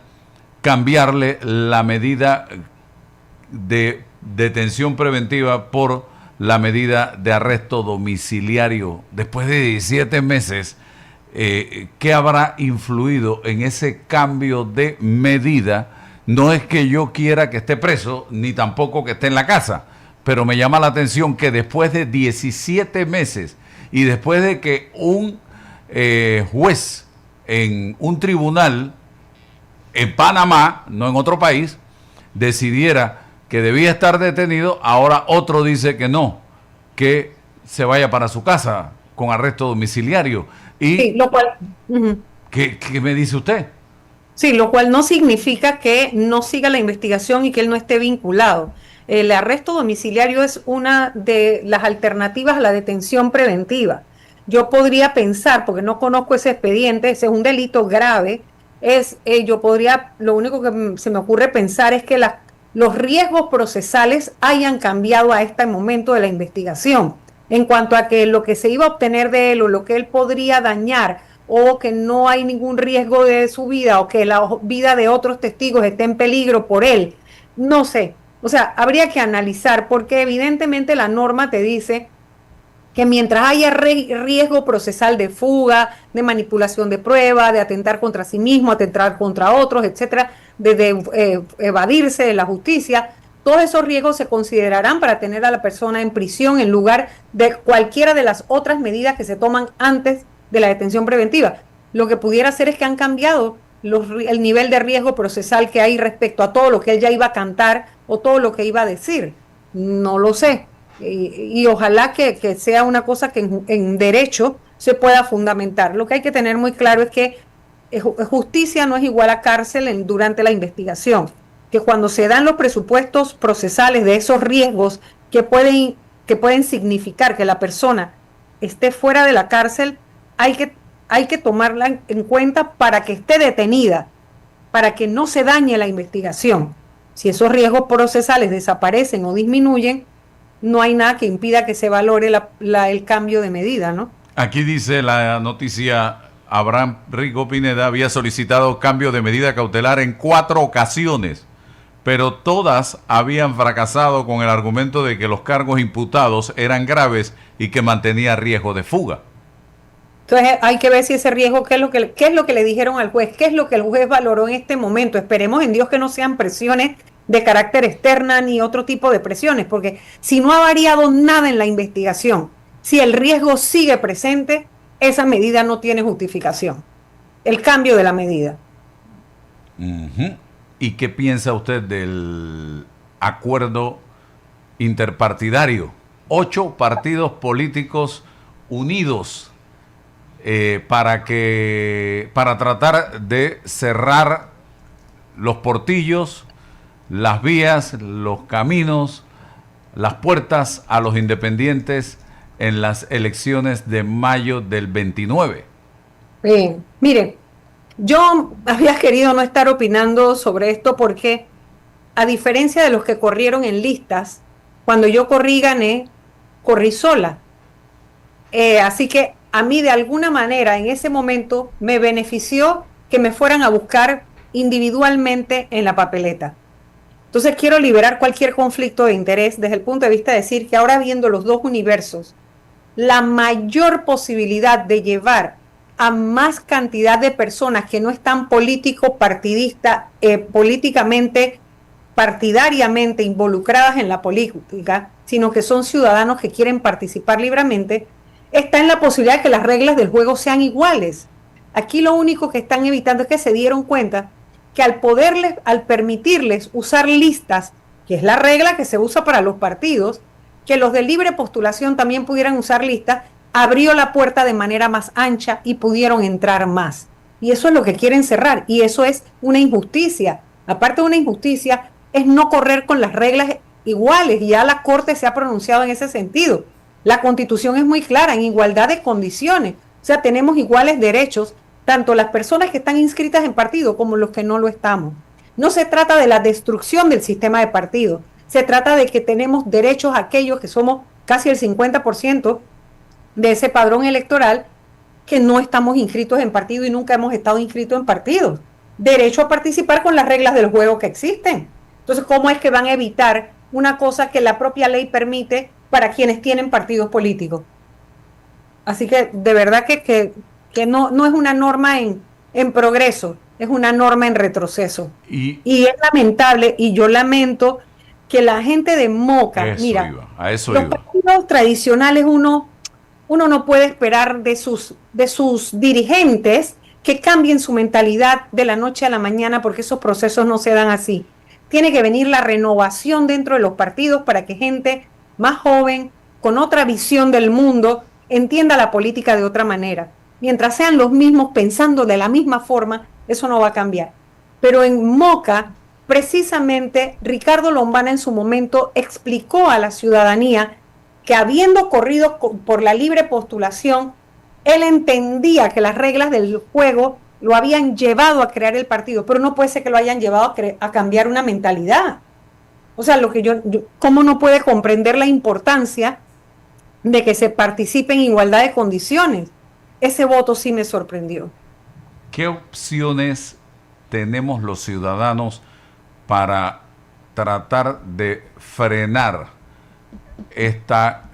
cambiarle la medida de detención preventiva por la medida de arresto domiciliario después de 17 meses. ¿Qué habrá influido en ese cambio de medida? No es que yo quiera que esté preso, ni tampoco que esté en la casa, pero me llama la atención que después de 17 meses y después de que un juez en un tribunal en Panamá, no en otro país, decidiera que debía estar detenido, ahora otro dice que no, que se vaya para su casa con arresto domiciliario. Y sí, lo cual... ¿Qué me dice usted? Sí, lo cual no significa que no siga la investigación y que él no esté vinculado. El arresto domiciliario es una de las alternativas a la detención preventiva. Yo podría pensar, porque no conozco ese expediente, ese es un delito grave, lo único que se me ocurre pensar es que los riesgos procesales hayan cambiado a este momento de la investigación, en cuanto a que lo que se iba a obtener de él o lo que él podría dañar, o que no hay ningún riesgo de su vida, o que la vida de otros testigos esté en peligro por él. No sé. O sea, habría que analizar, porque evidentemente la norma te dice que mientras haya riesgo procesal de fuga, de manipulación de prueba, de atentar contra sí mismo, atentar contra otros, etcétera, de evadirse de la justicia, todos esos riesgos se considerarán para tener a la persona en prisión en lugar de cualquiera de las otras medidas que se toman antes de la detención preventiva. Lo que pudiera hacer es que han cambiado el nivel de riesgo procesal que hay respecto a todo lo que él ya iba a cantar o todo lo que iba a decir. No lo sé. Y ojalá que sea una cosa que en derecho se pueda fundamentar. Lo que hay que tener muy claro es que justicia no es igual a cárcel durante la investigación. Que cuando se dan los presupuestos procesales de esos riesgos que pueden que pueden significar que la persona esté fuera de la cárcel, hay que tomarla en cuenta para que esté detenida, para que no se dañe la investigación. Si esos riesgos procesales desaparecen o disminuyen, no hay nada que impida que se valore el cambio de medida, ¿no? Aquí dice la noticia, Abraham Rico Pineda había solicitado cambio de medida cautelar en 4 ocasiones, pero todas habían fracasado con el argumento de que los cargos imputados eran graves y que mantenía riesgo de fuga. Entonces hay que ver si ese riesgo, qué es lo que le dijeron al juez, qué es lo que el juez valoró en este momento. Esperemos en Dios que no sean presiones de carácter externa ni otro tipo de presiones, porque si no ha variado nada en la investigación, si el riesgo sigue presente, esa medida no tiene justificación. El cambio de la medida. ¿Y qué piensa usted del acuerdo interpartidario? 8 partidos políticos unidos para tratar de cerrar los portillos, las vías, los caminos, las puertas a los independientes en las elecciones de mayo del 29. Mire, yo había querido no estar opinando sobre esto porque, a diferencia de los que corrieron en listas, cuando yo corrí gané, corrí sola. Así que a mí de alguna manera en ese momento me benefició que me fueran a buscar individualmente en la papeleta. Entonces quiero liberar cualquier conflicto de interés desde el punto de vista de decir que ahora viendo los dos universos, la mayor posibilidad de llevar a más cantidad de personas que no están políticamente, partidariamente involucradas en la política, sino que son ciudadanos que quieren participar libremente, está en la posibilidad de que las reglas del juego sean iguales. Aquí lo único que están evitando es que se dieron cuenta que al permitirles usar listas, que es la regla que se usa para los partidos, que los de libre postulación también pudieran usar listas, abrió la puerta de manera más ancha y pudieron entrar más. Y eso es lo que quieren cerrar, y eso es una injusticia. Aparte de una injusticia, es no correr con las reglas iguales, y ya la Corte se ha pronunciado en ese sentido. La Constitución es muy clara, en igualdad de condiciones. O sea, tenemos iguales derechos, tanto las personas que están inscritas en partido como los que no lo estamos. No se trata de la destrucción del sistema de partidos, se trata de que tenemos derechos aquellos que somos casi el 50% de ese padrón electoral que no estamos inscritos en partido y nunca hemos estado inscritos en partidos. Derecho a participar con las reglas del juego que existen. Entonces, ¿cómo es que van a evitar una cosa que la propia ley permite para quienes tienen partidos políticos? Así que de verdad que no es una norma en progreso, es una norma en retroceso. Y es lamentable, y yo lamento que la gente de Moca, los partidos tradicionales uno no puede esperar de sus dirigentes que cambien su mentalidad de la noche a la mañana, porque esos procesos no se dan así. Tiene que venir la renovación dentro de los partidos para que gente más joven, con otra visión del mundo, entienda la política de otra manera. Mientras sean los mismos pensando de la misma forma, eso no va a cambiar. Pero en Moca, precisamente, Ricardo Lombana en su momento explicó a la ciudadanía que habiendo corrido por la libre postulación, él entendía que las reglas del juego lo habían llevado a crear el partido, pero no puede ser que lo hayan llevado a cambiar una mentalidad. O sea, ¿cómo no puede comprender la importancia de que se participe en igualdad de condiciones? Ese voto sí me sorprendió. ¿Qué opciones tenemos los ciudadanos para tratar de frenar esta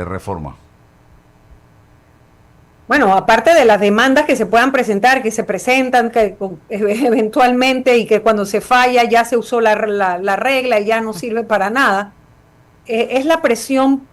reforma? Bueno, aparte de las demandas que se puedan presentar, que se presentan que eventualmente, y que cuando se falla ya se usó la regla y ya no sirve para nada, es la presión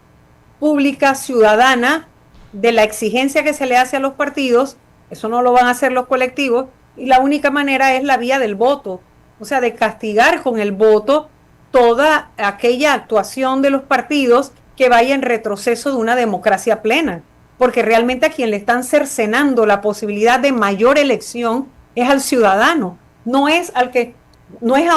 pública ciudadana de la exigencia que se le hace a los partidos. Eso no lo van a hacer los colectivos, y la única manera es la vía del voto, o sea, de castigar con el voto toda aquella actuación de los partidos que vaya en retroceso de una democracia plena, porque realmente a quien le están cercenando la posibilidad de mayor elección es al ciudadano, no es a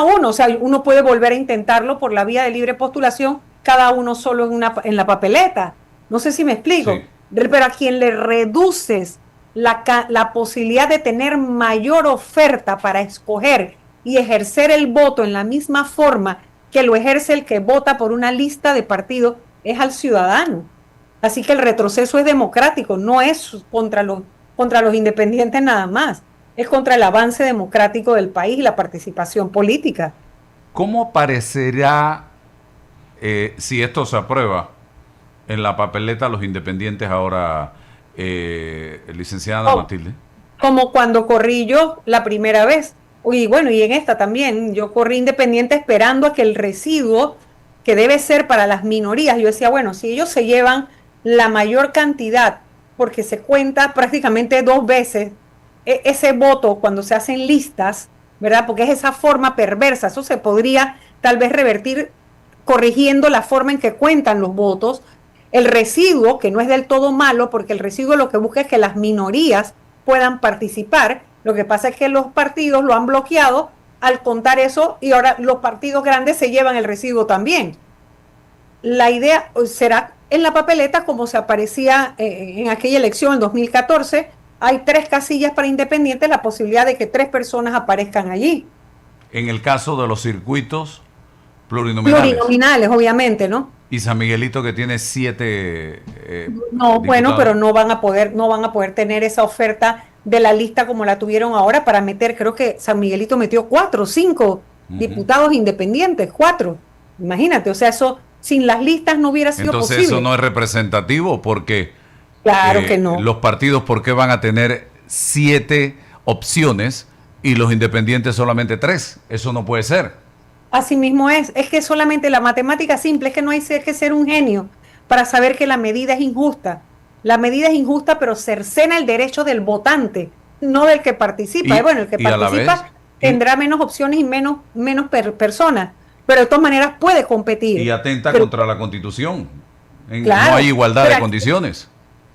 uno. O sea, uno puede volver a intentarlo por la vía de libre postulación, cada uno solo en la papeleta. No sé si me explico. Sí. Pero a quien le reduces la posibilidad de tener mayor oferta para escoger y ejercer el voto en la misma forma que lo ejerce el que vota por una lista de partidos, es al ciudadano. Así que el retroceso es democrático, no es contra los independientes nada más, es contra el avance democrático del país y la participación política. ¿Cómo parecerá, si esto se aprueba, en la papeleta los independientes ahora, licenciada Matilde? Como cuando corrí yo la primera vez. Y bueno, y en esta también, yo corrí independiente esperando a que el residuo, que debe ser para las minorías, yo decía, bueno, si ellos se llevan la mayor cantidad, porque se cuenta prácticamente 2 veces ese voto cuando se hacen listas, ¿verdad? Porque es esa forma perversa, eso se podría tal vez revertir corrigiendo la forma en que cuentan los votos. El residuo, que no es del todo malo, porque el residuo lo que busca es que las minorías puedan participar. Lo que pasa es que los partidos lo han bloqueado al contar eso y ahora los partidos grandes se llevan el residuo también. La idea será en la papeleta como se aparecía en aquella elección en 2014. Hay 3 casillas para independientes, la posibilidad de que 3 personas aparezcan allí. En el caso de los circuitos plurinominales. Plurinominales, obviamente, ¿no? Y San Miguelito, que tiene 7 no, bueno, pero no van a poder tener esa oferta de la lista como la tuvieron ahora para meter, creo que San Miguelito metió 4 o 5 diputados independientes, 4. Imagínate, o sea, eso sin las listas no hubiera sido Entonces, posible. eso no es representativo porque claro que no. Los partidos, ¿por qué van a tener 7 opciones y los independientes solamente 3? Eso no puede ser. Así mismo es que solamente la matemática simple, es que no hay que ser un genio para saber que la medida es injusta. La medida es injusta, pero cercena el derecho del votante, no del que participa. Y bueno, el que participa tendrá menos opciones y menos personas, pero de todas maneras puede competir. Y atenta contra la Constitución. Claro, no hay igualdad de condiciones.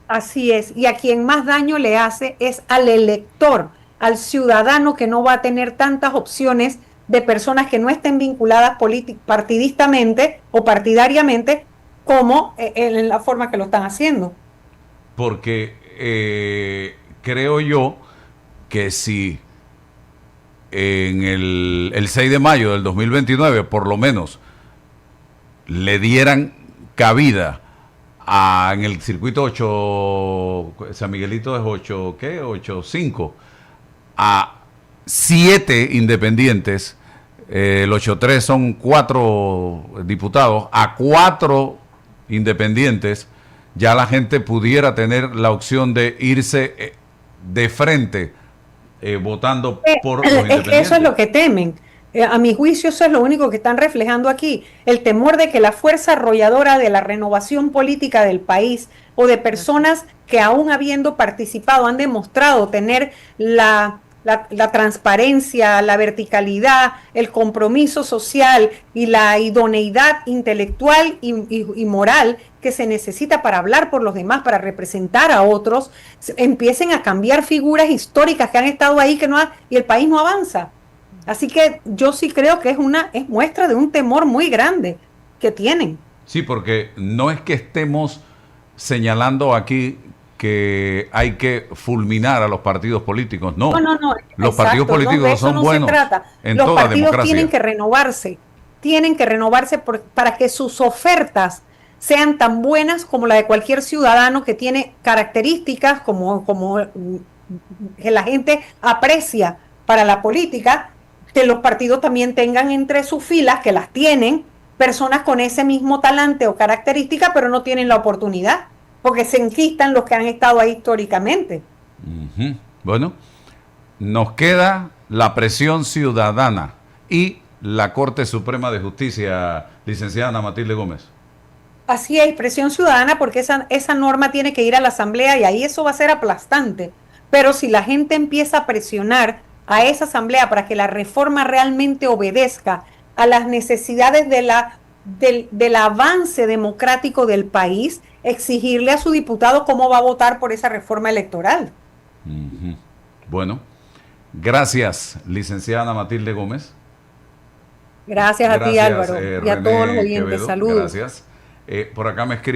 Así es, y a quien más daño le hace es al elector, al ciudadano que no va a tener tantas opciones de personas que no estén vinculadas partidistamente o partidariamente como en la forma que lo están haciendo. Porque creo yo que si en el 6 de mayo del 2029 por lo menos le dieran cabida en el circuito 8, San Miguelito es 8, ¿qué? 8-5, a 7 independientes, el 8-3 son 4 diputados, a 4 independientes, ya la gente pudiera tener la opción de irse de frente votando por los independientes. Que eso es lo que temen. A mi juicio eso es lo único que están reflejando aquí, el temor de que la fuerza arrolladora de la renovación política del país o de personas que aún habiendo participado han demostrado tener la transparencia, la verticalidad, el compromiso social y la idoneidad intelectual y moral que se necesita para hablar por los demás, para representar a otros, empiecen a cambiar figuras históricas que han estado ahí y el país no avanza. Así que yo sí creo que es muestra de un temor muy grande que tienen. Sí, porque no es que estemos señalando aquí que hay que fulminar a los partidos políticos, no. Los partidos políticos son buenos en toda democracia. Los partidos tienen que renovarse para que sus ofertas sean tan buenas como la de cualquier ciudadano que tiene características como que la gente aprecia para la política, que los partidos también tengan entre sus filas, que las tienen, personas con ese mismo talante o característica, pero no tienen la oportunidad, porque se enquistan los que han estado ahí históricamente. Bueno, nos queda la presión ciudadana y la Corte Suprema de Justicia, licenciada Ana Matilde Gómez. Así es, presión ciudadana, porque esa norma tiene que ir a la Asamblea y ahí eso va a ser aplastante. Pero si la gente empieza a presionar a esa Asamblea para que la reforma realmente obedezca a las necesidades del avance democrático del país, exigirle a su diputado cómo va a votar por esa reforma electoral. Bueno, gracias, licenciada Ana Matilde Gómez. Gracias a ti, Álvaro, y a todos los oyentes. Quevedo, Saludos. gracias. Por acá me escribe